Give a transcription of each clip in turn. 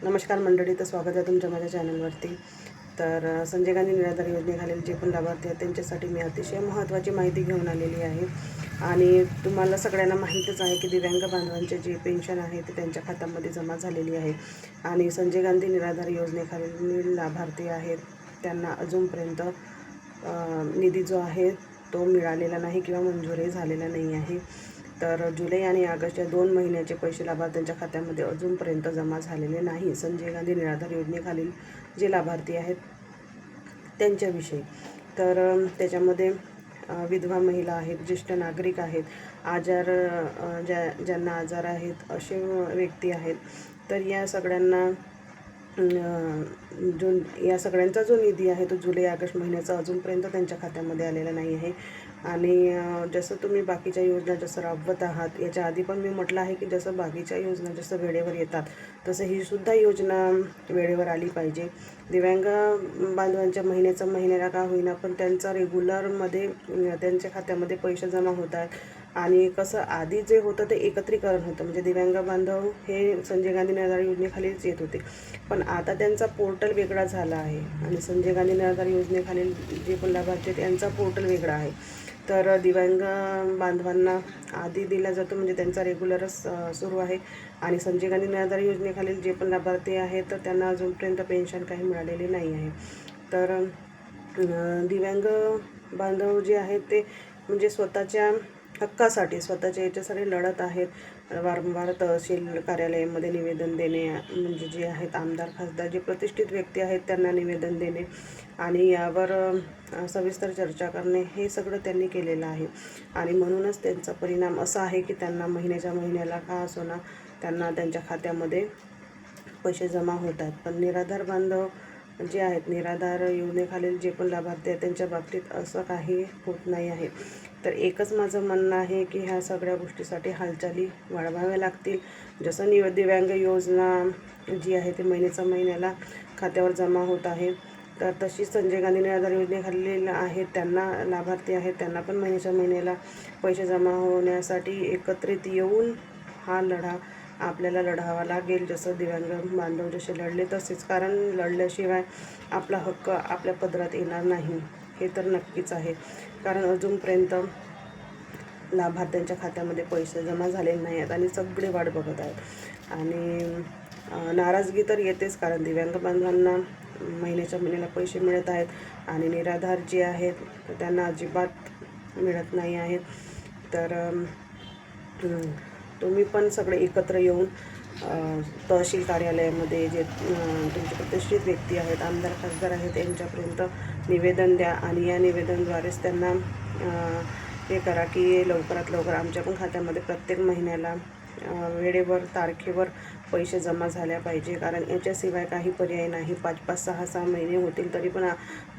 नमस्कार मंडळी, तर स्वागत आहे तुमच्या माझ्या चॅनलवरती. तर संजय गांधी निराधार योजनेखालील जे पण लाभार्थी आहेत त्यांच्यासाठी मी अतिशय महत्त्वाची माहिती घेऊन आलेली आहे. आणि तुम्हाला सगळ्यांना माहीतच आहे की दिव्यांग बांधवांचे जे पेन्शन आहे ते त्यांच्या खात्यामध्ये जमा झालेली आहे. आणि संजय गांधी निराधार योजनेखालील लाभार्थी आहेत त्यांना अजूनपर्यंत निधी जो आहे तो मिळालेला नाही किंवा मंजूरही झालेला नाही आहे. तर जुलै आणि ऑगस्ट या 2 महिन्याचे पैसे लाभार्थ्यांच्या खात्यामध्ये अजूनपर्यंत जमा झालेले नाही. संजय गांधी निराधार योजनेखालील जे लाभार्थी आहेत त्यांच्याविषयी. तर त्याच्यामध्ये विधवा महिला आहेत, ज्येष्ठ नागरिक आहेत, ज्यांना आजार आहेत असे व्यक्ती आहेत. तर या सगळ्यांना या सगळ्यांचा जो निधी आहे तो जुलै ऑगस्ट महिन्याचा अजूनपर्यंत त्यांच्या खात्यामध्ये आलेला नाही आहे. आणि जसं तुम्ही बाकीच्या योजना जसं राबवत आहात, याच्या आधी पण मी म्हटलं आहे की जसं बाकीच्या योजना जसं वेळेवर येतात तसं ही सुद्धा योजना वेळेवर आली पाहिजे. दिव्यांग बांधवांच्या महिन्याला का होईना पण त्यांचा रेग्युलरमध्ये त्यांच्या खात्यामध्ये पैसे जमा होत आहेत. आणि कसं आधी जे होतं ते एकत्रीकरण होतं, म्हणजे दिव्यांग बांधव हे संजय गांधी निराधार योजनेखालीच येत होते. पण आता त्यांचा पोर्टल वेगळा झाला आहे आणि संजय गांधी निराधार योजनेखालील जे पण लाभार्थी आहेत यांचा पोर्टल वेगळा आहे. तर दिव्यांग बांधवांना आधी दिला जातो, म्हणजे त्यांचा रेग्युलरच सुरू आहे. आणि संजय गांधी निराधार योजनेखालील जे पण लाभार्थी आहेत तर त्यांना अजूनपर्यंत पेन्शन काही मिळालेली नाही आहे. तर दिव्यांग बांधव जे आहेत ते म्हणजे स्वतःच्या हक्कासाठी, स्वतःच्या याच्यासाठी लढत आहेत. वारंवार तहसील कार्यालयामध्ये निवेदन देणे, म्हणजे जे आहेत आमदार खासदार जे प्रतिष्ठित व्यक्ती आहेत त्यांना निवेदन देणे आणि यावर सविस्तर चर्चा करणे हे सगळं त्यांनी केलेलं आहे. आणि म्हणूनच त्यांचा परिणाम असा आहे की त्यांना महिन्याला का असोना त्यांना त्यांच्या खात्यामध्ये पैसे जमा होत आहेत. पण निराधार बांधव जे आहेत, निराधार योजनेखालील जे पण लाभार्थी आहेत त्यांच्या बाबतीत असं काही होत नाही आहे. तर एकच माझं म्हणणं आहे की ह्या सगळ्या गोष्टीसाठी हालचाली वाढवाव्या लागतील. जसं दिव्यांग योजना जी आहे ती महिन्याला खात्यावर जमा होत आहे, तर तशीच संजय गांधी निराधार योजनेखालील आहेत त्यांना लाभार्थी आहेत त्यांना पण महिन्याला पैसे जमा होण्यासाठी एकत्रित येऊन हा लढा आपल्याला लढावा लागेल. जसं दिव्यांग बांधव जसे लढले तसेच, कारण लढल्याशिवाय आपला हक्क आपल्या पदरात येणार नाही हे तर नक्कीच आहे. कारण अजूनपर्यंत लाभार्थ्यांच्या खात्यामध्ये पैसे जमा झालेले नाही आहेत आणि सगळे वाट बघत आहेत. आणि नाराजगी तर येतेच, कारण दिव्यांग बांधवांना महिन्याला पैसे मिळत आहेत आणि निराधार जे आहेत त्यांना अजिबात मिळत नाही आहेत. तर तुम्ही पण सगळे एकत्र येऊन तहसील कार्यालयामध्ये जे तुमचे प्रतिष्ठित व्यक्ती आहेत, आमदार खासदार आहेत यांच्यापर्यंत निवेदन द्या आणि या निवेदनाद्वारेच त्यांना हे करा की लवकरात लवकर आमच्या पण खात्यामध्ये प्रत्येक महिन्याला वेळेवर तारखेवर पैसे जमा झाल्या पाहिजे. कारण याच्याशिवाय काही पर्याय नाही. 5-5, 6-6 महिने होतील तरी पण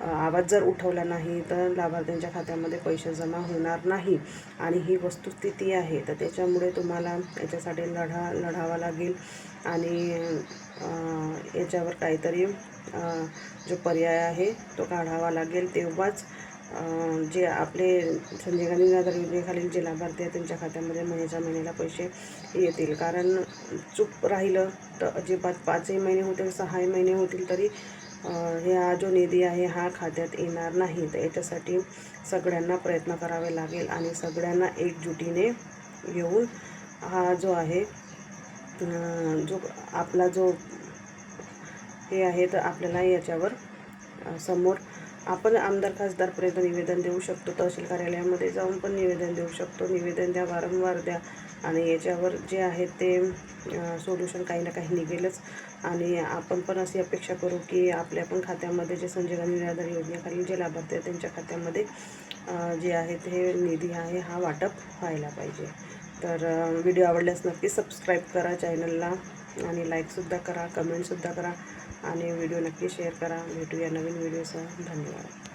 आवाज जर उठवला नाही तर लाभार्थ्यांच्या खात्यामध्ये पैसे जमा होणार नाही. आणि ही वस्तुस्थिती आहे. तर त्याच्यामुळे तुम्हाला याच्यासाठी लढावा लागेल आणि याच्यावर काहीतरी जो पर्याय आहे तो काढावा लागेल. तेव्हाच जे आपले संजय गांधी निराधार योजनेखालील जे लाभार्थी आहेत त्यांच्या खात्यामध्ये महिन्याला पैसे येतील. कारण चूप राहिलं तर अजिबात 5ही महिने होतील, 6ही महिने होतील तरी हा जो निधी आहे हा खात्यात येणार नाही. तर याच्यासाठी सगळ्यांना प्रयत्न करावे लागेल आणि सगळ्यांना एकजुटीने येऊन हा जो आहे जो आपला जो हे आहे तर आपल्याला याच्यावर समोर आपण आमदार खासदारपर्यंत निवेदन देऊ शकतो, तहसील कार्यालयामध्ये जाऊन पण निवेदन देऊ शकतो. निवेदन द्या, वारंवार द्या आणि याच्यावर जे आहे ते सोल्युशन काही ना काही निघेलच. आणि आपण पण अशी अपेक्षा करू की आपल्या पण खात्यामध्ये जे संजय गांधी निराधार योजनेखालील जे लाभार्थी आहेत त्यांच्या खात्यामध्ये जे आहे ते निधी आहे हा वाटप व्हायला पाहिजे. तर व्हिडिओ आवडल्यास नक्की सबस्क्राईब करा चॅनलला आणि लाईकसुद्धा करा, कमेंटसुद्धा करा आणि व्हिडिओ नक्की शेअर करा. भेटूया नवीन व्हिडिओसह. धन्यवाद.